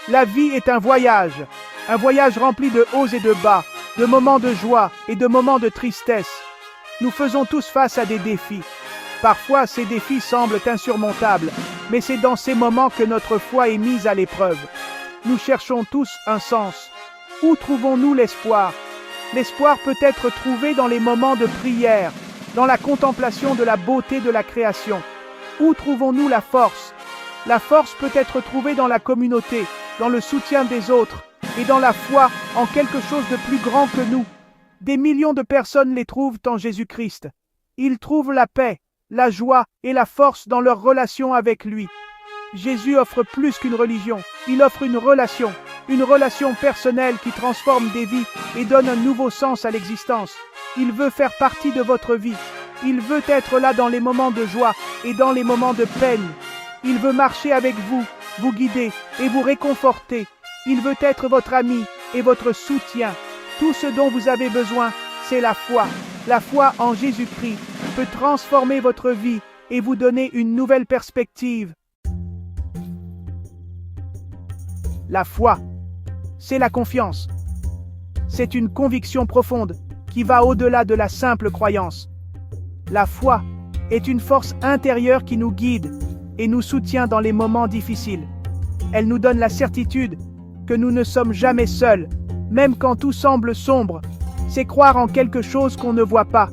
La vie est un voyage rempli de hauts et de bas, de moments de joie et de moments de tristesse. Nous faisons tous face à des défis. Parfois, ces défis semblent insurmontables, mais c'est dans ces moments que notre foi est mise à l'épreuve. Nous cherchons tous un sens. Où trouvons-nous l'espoir? L'espoir peut être trouvé dans les moments de prière, dans la contemplation de la beauté de la création. Où trouvons-nous la force? La force peut être trouvée dans la communauté, dans le soutien des autres, et dans la foi en quelque chose de plus grand que nous. Des millions de personnes les trouvent en Jésus-Christ. Ils trouvent la paix, la joie et la force dans leur relation avec lui. Jésus offre plus qu'une religion, il offre une relation personnelle qui transforme des vies et donne un nouveau sens à l'existence. Il veut faire partie de votre vie. Il veut être là dans les moments de joie et dans les moments de peine. Il veut marcher avec vous, vous guider et vous réconforter. Il veut être votre ami et votre soutien. Tout ce dont vous avez besoin, c'est la foi. La foi en Jésus-Christ peut transformer votre vie et vous donner une nouvelle perspective. La foi, c'est la confiance. C'est une conviction profonde qui va au-delà de la simple croyance. La foi est une force intérieure qui nous guide et nous soutient dans les moments difficiles. Elle nous donne la certitude que nous ne sommes jamais seuls, même quand tout semble sombre. C'est croire en quelque chose qu'on ne voit pas.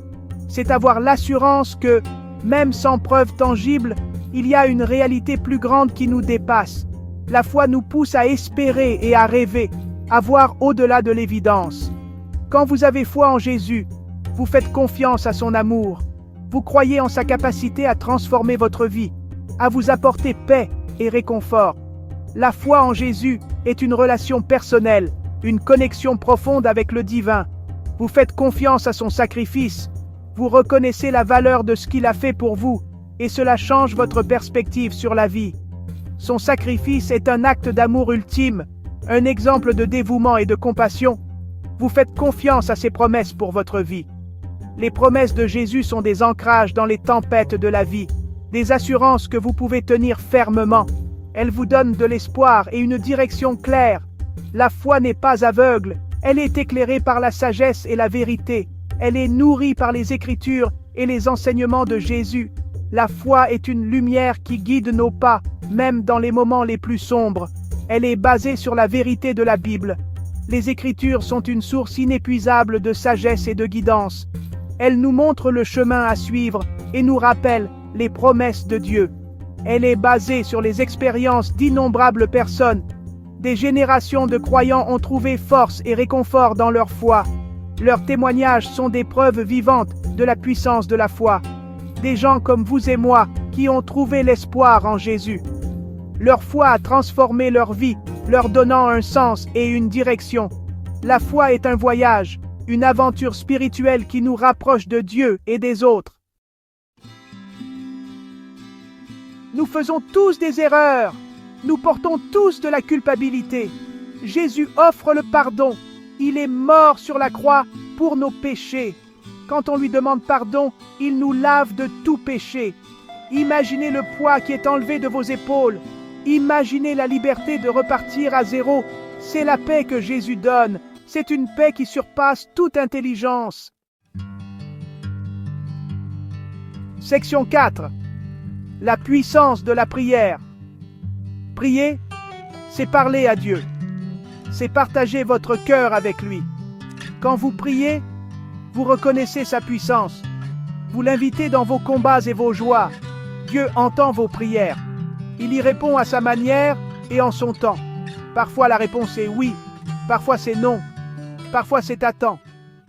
C'est avoir l'assurance que, même sans preuve tangible, il y a une réalité plus grande qui nous dépasse. La foi nous pousse à espérer et à rêver, à voir au-delà de l'évidence. Quand vous avez foi en Jésus, vous faites confiance à son amour. Vous croyez en sa capacité à transformer votre vie, à vous apporter paix et réconfort. La foi en Jésus est une relation personnelle, une connexion profonde avec le divin. Vous faites confiance à son sacrifice. Vous reconnaissez la valeur de ce qu'il a fait pour vous, et cela change votre perspective sur la vie. Son sacrifice est un acte d'amour ultime, un exemple de dévouement et de compassion. Vous faites confiance à ses promesses pour votre vie. Les promesses de Jésus sont des ancrages dans les tempêtes de la vie, des assurances que vous pouvez tenir fermement. Elles vous donnent de l'espoir et une direction claire. La foi n'est pas aveugle, elle est éclairée par la sagesse et la vérité. Elle est nourrie par les Écritures et les enseignements de Jésus. La foi est une lumière qui guide nos pas, même dans les moments les plus sombres. Elle est basée sur la vérité de la Bible. Les Écritures sont une source inépuisable de sagesse et de guidance. Elles nous montrent le chemin à suivre et nous rappellent les promesses de Dieu. Elle est basée sur les expériences d'innombrables personnes. Des générations de croyants ont trouvé force et réconfort dans leur foi. Leurs témoignages sont des preuves vivantes de la puissance de la foi. Des gens comme vous et moi qui ont trouvé l'espoir en Jésus. Leur foi a transformé leur vie, leur donnant un sens et une direction. La foi est un voyage, une aventure spirituelle qui nous rapproche de Dieu et des autres. Nous faisons tous des erreurs. Nous portons tous de la culpabilité. Jésus offre le pardon. Il est mort sur la croix pour nos péchés. Quand on lui demande pardon, il nous lave de tout péché. Imaginez le poids qui est enlevé de vos épaules. Imaginez la liberté de repartir à zéro. C'est la paix que Jésus donne. C'est une paix qui surpasse toute intelligence. Section 4. La puissance de la prière. Prier, c'est parler à Dieu. C'est partager votre cœur avec lui. Quand vous priez, vous reconnaissez sa puissance. Vous l'invitez dans vos combats et vos joies. Dieu entend vos prières. Il y répond à sa manière et en son temps. Parfois la réponse est oui, parfois c'est non, parfois c'est attends.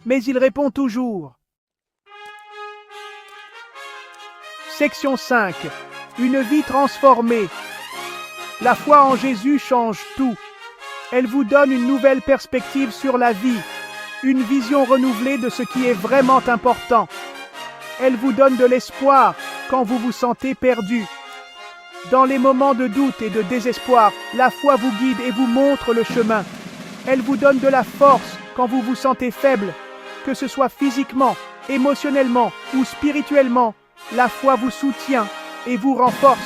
Mais il répond toujours. Section 5. Une vie transformée. La foi en Jésus change tout. Elle vous donne une nouvelle perspective sur la vie, une vision renouvelée de ce qui est vraiment important. Elle vous donne de l'espoir quand vous vous sentez perdu. Dans les moments de doute et de désespoir, la foi vous guide et vous montre le chemin. Elle vous donne de la force quand vous vous sentez faible, que ce soit physiquement, émotionnellement ou spirituellement. La foi vous soutient et vous renforce.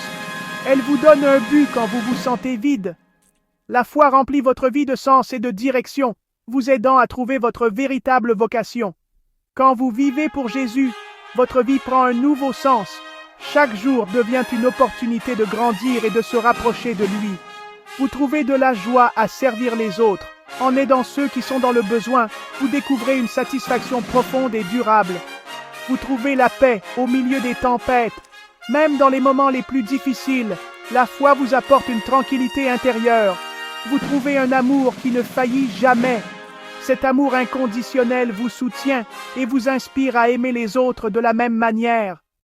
Elle vous donne un but quand vous vous sentez vide. La foi remplit votre vie de sens et de direction, vous aidant à trouver votre véritable vocation. Quand vous vivez pour Jésus, votre vie prend un nouveau sens. Chaque jour devient une opportunité de grandir et de se rapprocher de lui. Vous trouvez de la joie à servir les autres. En aidant ceux qui sont dans le besoin, vous découvrez une satisfaction profonde et durable. Vous trouvez la paix au milieu des tempêtes. Même dans les moments les plus difficiles, la foi vous apporte une tranquillité intérieure. Vous trouvez un amour qui ne faillit jamais. Cet amour inconditionnel vous soutient et vous inspire à aimer les autres de la même manière.